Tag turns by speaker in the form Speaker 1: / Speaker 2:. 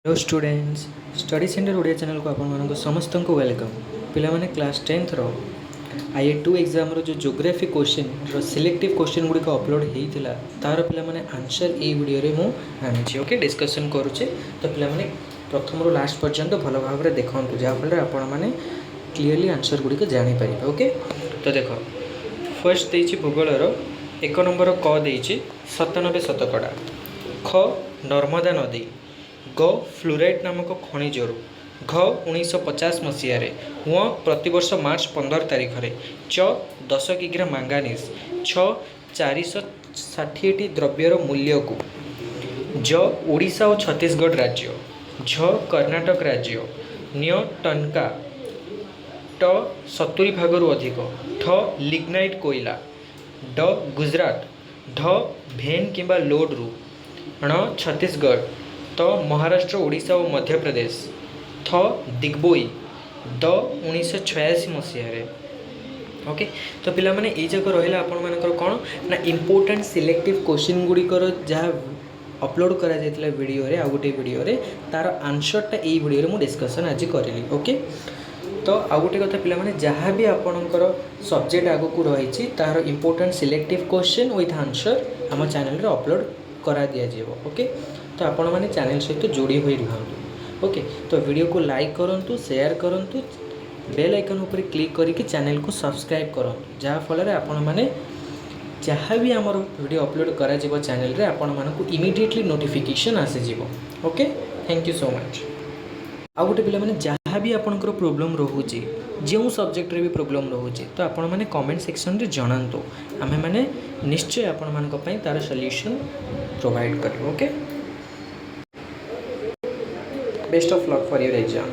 Speaker 1: Hello students study centre Odia channel को आपण समस्त को वेलकम पिला क्लास 10th रो IE2 एग्जाम रो जो ज्योग्राफी क्वेश्चन रो सिलेक्टिव क्वेश्चन गुडी को अपलोड हेइतिला तार पिला आंसर ए वीडियो रे मु आनिछि ओके डिस्कशन करूचे तो पिला प्रथम रो लास्ट पर्यंत भलो भाव रे देखंतु जा फल रे आपण माने क्लियरली आंसर गुडी को जानि पारिबे ओके तो देखो फर्स्ट देछि भूगोल रो 1 नंबर क देछि 97 शतकड़ा ख नर्मदा नदी ग फ्लोराइड नामक खनिजरू घ 1950 मसीह व प्रतिवर्ष मार्च 15 तारीख में च 10 किग्रा मांगानीज छ 460 द्रव्यर मूल्य को ज ओडिशा और छत्तीसगढ़ राज्य झ कर्नाटक राज्य न्य टनका ट 70 भागरू अधिक ठ लिग्नाइट कोयला ड गुजरात ढ भेन किंबा लोड रू ण छत्तीसगढ़ तो महाराष्ट्र ओडिशा और मध्य प्रदेश थ दिग्बोई द 1986 मसीह ओके तो पिला माने ए जक रहिला आपण मानकर कोन ना इंपोर्टेंट सिलेक्टिव क्वेश्चन गुडिकर जहाँ अपलोड करा जायतिला वीडियो रे आ गोटे वीडियो रे तार आंसरटा ए वीडियो रे मु डिस्कशन आज करली ओके तो आ गोटे कथा पिला माने जहाँ भी आपणकर सब्जेक्ट आगो को रही तार important selective question with answer आम चैनल रे अपलोड करा दिया जीवो ओके तो आपण मैंने चैनल सहित जोड़ी हुई रुहतु ओके तो वीडियो को लाइक करूँ शेयर करूँ बेल आइकन ऊपर क्लिक करके चैनल को सब्सक्राइब करूँ जहाँ फल आपण मैंने जहाँ भी आमर वीडियो अपलोड करा चैनल रे आपण मानक इमिडिएटली नोटिफिकेशन आसीजिवो okay thank you so much आ गोटे पिला माने जहाँ भी आपंकर प्रोब्लेम रोचे जो सब्जेक्ट रे भी प्रोब्लेम रोचे तो आपण मैंने कमेंट सेक्शन रे जनातु आमे माने निश्चय आपण मानक पई तार सॉल्यूशन प्रोवाइड करिवो okay best of luck for your exam.